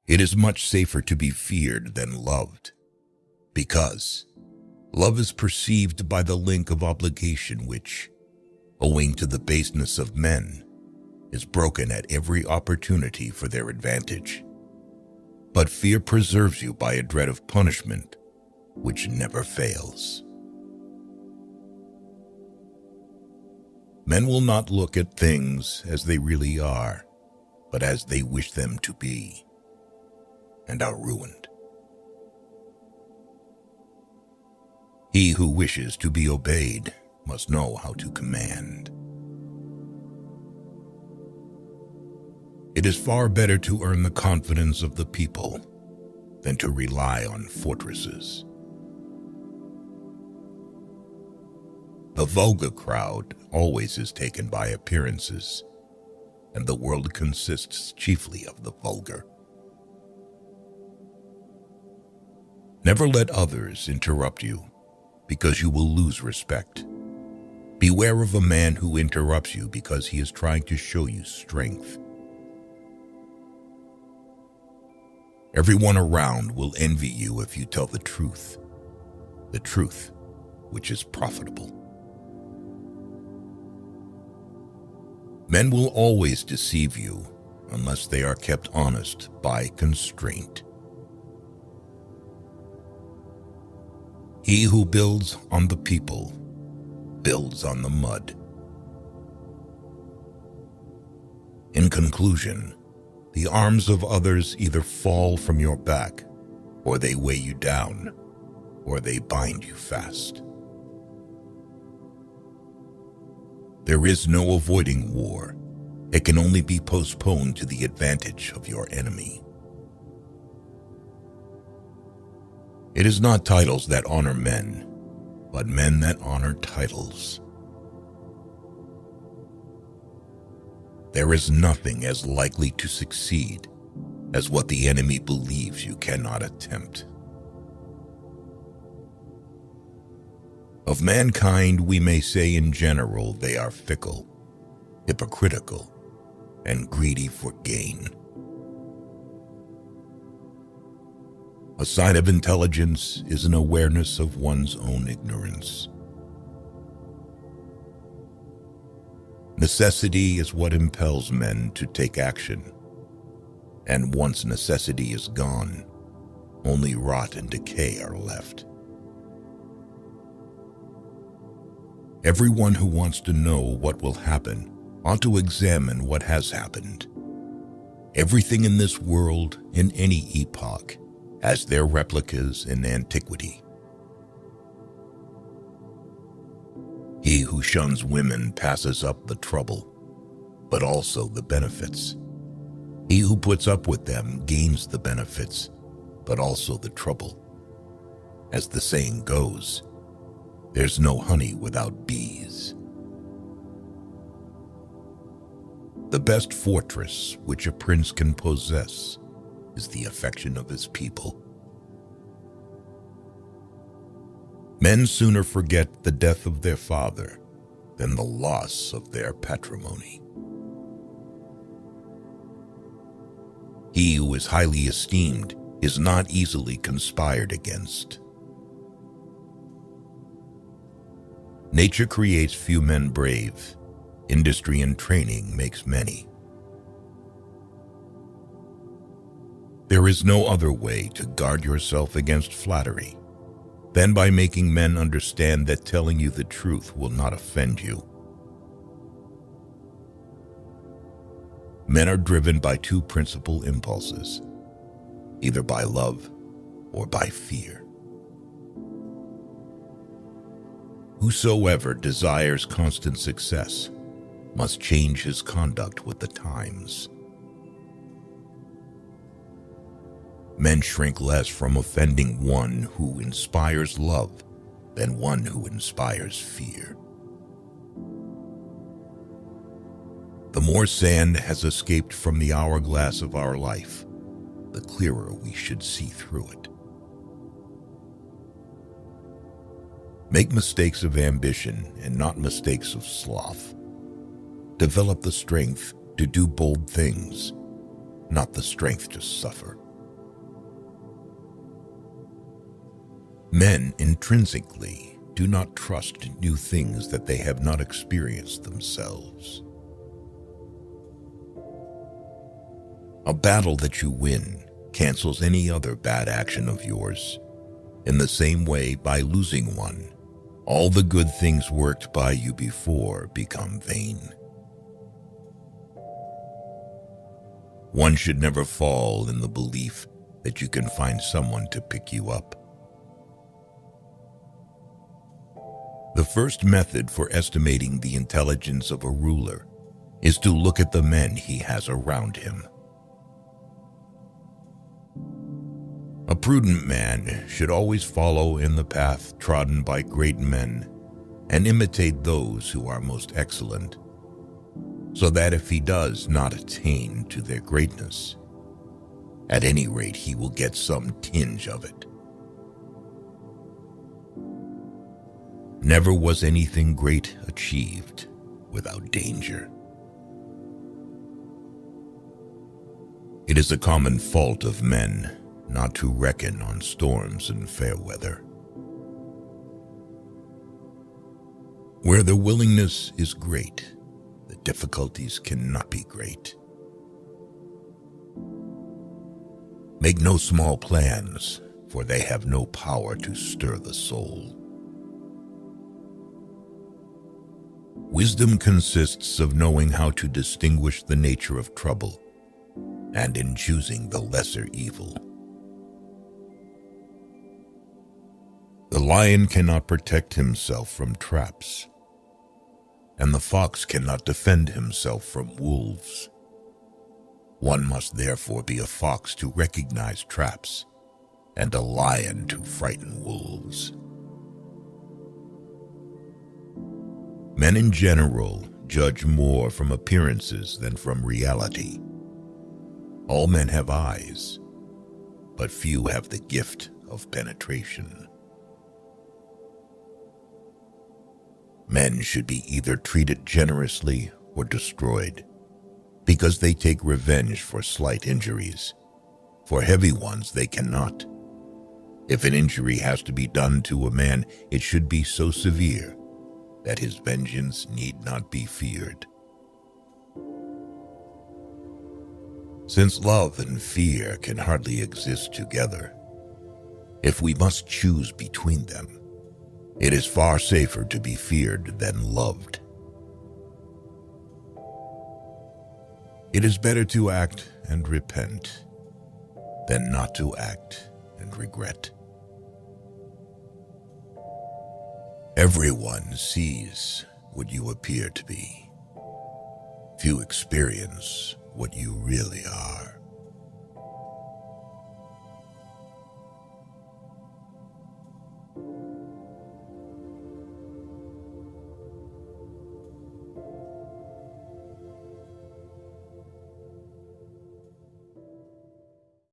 It is much safer to be feared than loved, because love is perceived by the link of obligation which, owing to the baseness of men, is broken at every opportunity for their advantage. But fear preserves you by a dread of punishment which never fails. Men will not look at things as they really are, but as they wish them to be, and are ruined. He who wishes to be obeyed must know how to command. It is far better to earn the confidence of the people than to rely on fortresses. The vulgar crowd always is taken by appearances, and the world consists chiefly of the vulgar. Never let others interrupt you, because you will lose respect. Beware of a man who interrupts you because he is trying to show you strength. Everyone around will envy you if you tell the truth which is profitable. Men will always deceive you unless they are kept honest by constraint. He who builds on the people builds on the mud. In conclusion, the arms of others either fall from your back, or they weigh you down, or they bind you fast. There is no avoiding war. It can only be postponed to the advantage of your enemy. It is not titles that honor men, but men that honor titles. There is nothing as likely to succeed as what the enemy believes you cannot attempt. Of mankind, we may say in general they are fickle, hypocritical, and greedy for gain. A sign of intelligence is an awareness of one's own ignorance. Necessity is what impels men to take action, and once necessity is gone, only rot and decay are left. Everyone who wants to know what will happen ought to examine what has happened. Everything in this world, in any epoch, has their replicas in antiquity. He who shuns women passes up the trouble, but also the benefits. He who puts up with them gains the benefits, but also the trouble. As the saying goes, there's no honey without bees. The best fortress which a prince can possess is the affection of his people. Men sooner forget the death of their father than the loss of their patrimony. He who is highly esteemed is not easily conspired against. Nature creates few men brave. Industry and training makes many. There is no other way to guard yourself against flattery than by making men understand that telling you the truth will not offend you. Men are driven by two principal impulses, either by love or by fear. Whosoever desires constant success must change his conduct with the times. Men shrink less from offending one who inspires love than one who inspires fear. The more sand has escaped from the hourglass of our life, the clearer we should see through it. Make mistakes of ambition and not mistakes of sloth. Develop the strength to do bold things, not the strength to suffer. Men intrinsically do not trust new things that they have not experienced themselves. A battle that you win cancels any other bad action of yours. In the same way, by losing one, all the good things worked by you before become vain. One should never fall in the belief that you can find someone to pick you up. The first method for estimating the intelligence of a ruler is to look at the men he has around him. A prudent man should always follow in the path trodden by great men and imitate those who are most excellent, so that if he does not attain to their greatness, at any rate he will get some tinge of it. Never was anything great achieved without danger. It is a common fault of men not to reckon on storms and fair weather. Where the willingness is great, the difficulties cannot be great. Make no small plans, for they have no power to stir the soul. Wisdom consists of knowing how to distinguish the nature of trouble, and in choosing the lesser evil. The lion cannot protect himself from traps, and the fox cannot defend himself from wolves. One must therefore be a fox to recognize traps, and a lion to frighten wolves. Men in general judge more from appearances than from reality. All men have eyes, but few have the gift of penetration. Men should be either treated generously or destroyed, because they take revenge for slight injuries. For heavy ones they cannot. If an injury has to be done to a man, it should be so severe that his vengeance need not be feared. Since love and fear can hardly exist together, if we must choose between them, it is far safer to be feared than loved. It is better to act and repent than not to act and regret. Everyone sees what you appear to be. Few experience what you really are.